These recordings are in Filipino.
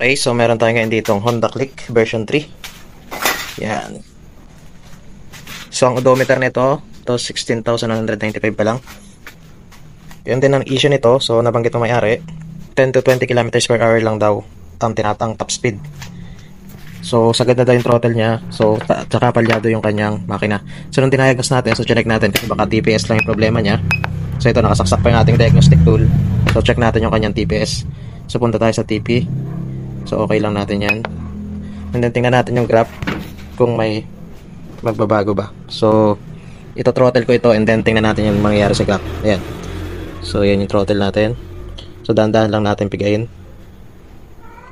Okay, so meron tayo ngayon ditong Honda Click version 3. Yan. So ang odometer nito, to 16,195 pa lang. Yun din ang issue nito, so nabanggit ng may-ari, 10 to 20 kilometers per hour lang daw ang tinatang top speed. So sagad na daw yung throttle niya, so tsaka palyado yung kanyang makina. So nung tinayagas natin, so check natin kasi baka TPS lang yung problema niya. So ito, nakasaksak pa yung ating diagnostic tool. So check natin yung kanyang TPS. So punta tayo sa TP. So okay lang natin yan. And then tingnan natin yung graph kung may magbabago ba. So ito throttle ko ito, and then tingnan natin yung mangyayari sa graph. Ayan. So yan yung throttle natin. So dahan-dahan lang natin pigayin.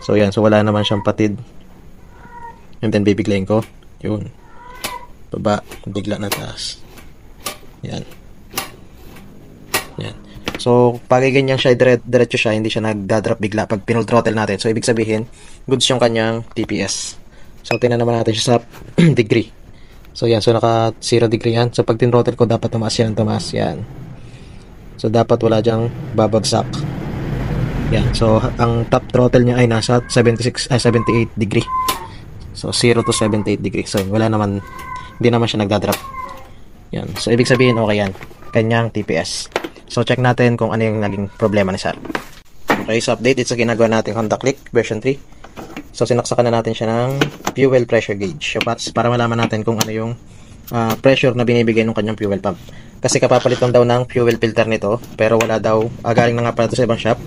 So yan, so wala naman siyang patid. And then bibiglayin ko. Yun. Baba, bigla na taas. Yan. Yan. So pag ganyan siya, diretso siya, hindi siya nagdadrop bigla pag pinul throttle natin. So ibig sabihin, goods yung kanyang TPS. So tingnan naman natin siya sa degree. So yan, so naka 0 degree yan. So pag tin-throttle ko, dapat tumaas yan, tumaas yan. So dapat wala dyang babagsak. Yan. So ang top throttle niya ay nasa 78 degree. So 0 to 78 degree. So wala naman, hindi naman siya nagdadrop. Yan. So ibig sabihin okay yan, kanyang TPS. So check natin kung ano yung naging problema ni Sir. Okay, so update, ito ginagawa natin Honda Click version 3. So sinaksakan na natin siya ng fuel pressure gauge. So para malaman natin kung ano yung pressure na binibigay ng kanyang fuel pump. Kasi kapapalit lang daw ng fuel filter nito, pero wala daw, galing na nga pala ito sa ibang shop.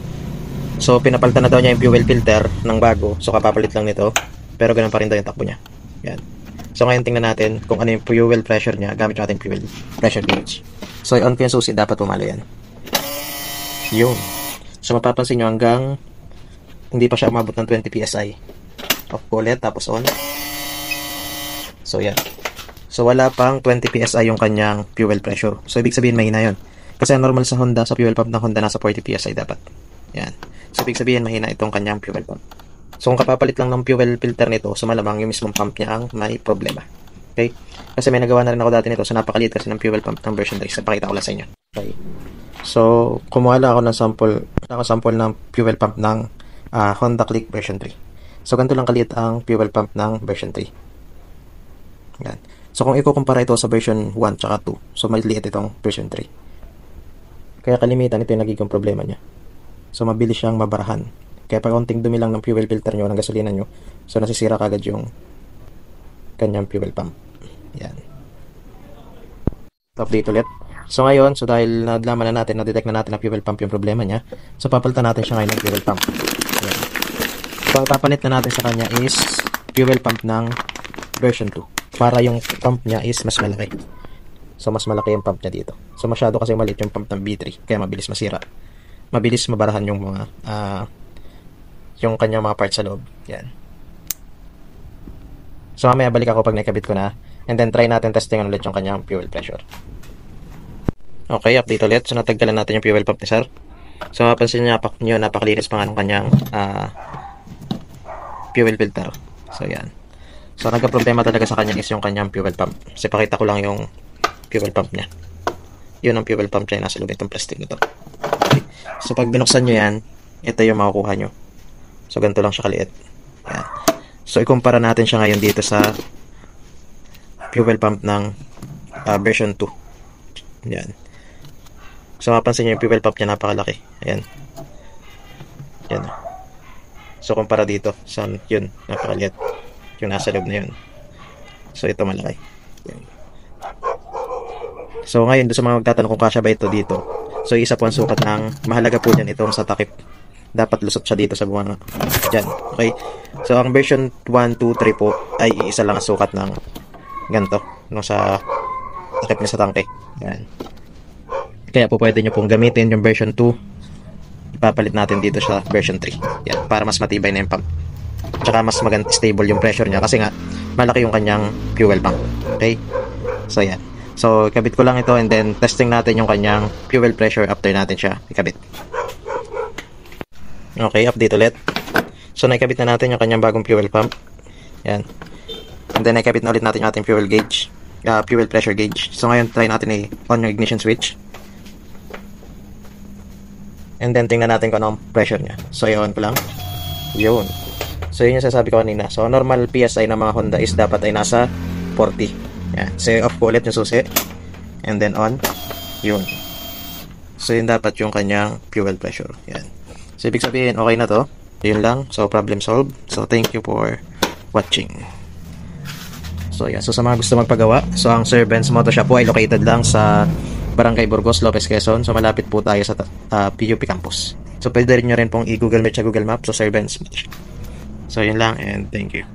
So pinapalitan na daw niya yung fuel filter ng bago. So kapapalit lang nito, pero ganun pa rin daw yung takbo niya. Yan. So ngayon tingnan natin kung ano yung fuel pressure niya gamit yung ating fuel pressure gauge. So i-on ko yung susi, dapat pumalo yan. Yun. So mapapansin nyo hanggang hindi pa siya umabot ng 20 PSI. Off ko ulit, tapos on. So yan. So wala pang 20 PSI yung kanyang fuel pressure. So ibig sabihin mahina yun. Kasi normal sa Honda, sa fuel pump ng Honda nasa 40 PSI dapat. Yan. So ibig sabihin mahina itong kanyang fuel pump. So kung kapapalit lang ng fuel filter nito, so malamang yung mismong pump niya ang may problema. Okay? Kasi may nagawa na rin ako dati nito, so napakaliit kasi ng fuel pump ng version 3. So pakita ko lang sa inyo. Okay. So kumuha lang ako ng sample ng fuel pump ng Honda Click version 3. So ganito lang kaliit ang fuel pump ng version 3. Yan. So kung ikukumpara ito sa version 1 tsaka 2, so maliit itong version 3. Kaya kalimitan ito yung nagiging problema niya. So mabilis siyang mabarahan. Kaya pag konting dumi lang ng fuel filter nyo, ng gasolina nyo, so nasisira kagad yung kanyang fuel pump. Yan. Update ulit. So ngayon, so dahil nadlaman na natin, na-detect na natin na fuel pump yung problema niya, so papalitan natin siya ngayon ng fuel pump. Yan. So ang papalit na natin sa kanya is fuel pump ng version 2. Para yung pump niya is mas malaki. So mas malaki yung pump niya dito. So masyado kasi maliit yung pump ng B3, kaya mabilis masira. Mabilis mabarahan yung mga yung kanyang mga parts sa loob. Yan. So mamaya balik ako pag nakabit ko na, and then try natin testing ulit yung kanyang fuel pressure. Okay, update ulit. So natagdalan natin yung fuel pump ni Sir. So mapansin nyo, napakalinis pa nga ng kanyang fuel filter. So yan. So nagka-problema talaga sa kanya is yung kanyang fuel pump. Kasi pakita ko lang yung fuel pump niya. Yun ang fuel pump niya, nasa loob itong plastic nito. Okay. So pag binuksan nyo yan, ito yung makukuha nyo. So ganito lang siya kaliit. Yan. So ikumpara natin siya ngayon dito sa fuel pump ng version 2. Yan. So mapansin nyo yung fuel pump niya napakalaki. Ayan. Yan. So kumpara dito sa yun, napakaliit. Yung nasa loob na yun. So ito malaki. Yan. So ngayon doon sa mga magtatanong kung kasya ba ito dito. So isa po ang sukat ng mahalaga po dyan itong sa takip. Dapat lusot siya dito sa buwan. Dyan. Okay. So ang version 1, 2, 3 po ay isa lang ang sukat ng ganito. No, sa takip niya sa tangke. Yan. Kaya po pwede nyo pong gamitin yung version 2. Ipapalit natin dito sa version 3. Yan. Para mas matibay na yung pump. Tsaka mas stable yung pressure niya. Kasi nga malaki yung kanyang fuel pump. Okay. So yan. So ikabit ko lang ito, and then testing natin yung kanyang fuel pressure after natin siya ikabit. Okay, update ulit. So naikabit na natin yung kanyang bagong fuel pump. Yan. And then naikabit na ulit natin yung ating fuel gauge, fuel pressure gauge. So ngayon try natin on yung ignition switch. And then tingnan natin kung anong pressure niya. So i-on ko lang. Yun. So yun yung sasabi ko kanina. So normal PSI ng mga Honda is dapat ay nasa 40. Yan. So off ko ulit yung susi. And then on. Yun. So yun dapat yung kanyang fuel pressure. Yan. So ibig sabihin okay na to. Yun lang. So problem solved. So thank you for watching. So yan. So sa mga gusto magpagawa. So ang Sir Benz Moto Shop po ay located lang sa Barangay Burgos, Lopez, Quezon. So malapit po tayo sa PUP campus. So pwede rin nyo rin pong i-Google Map sa Google Map. So Sir Benz Moto Shop. So yun lang and thank you.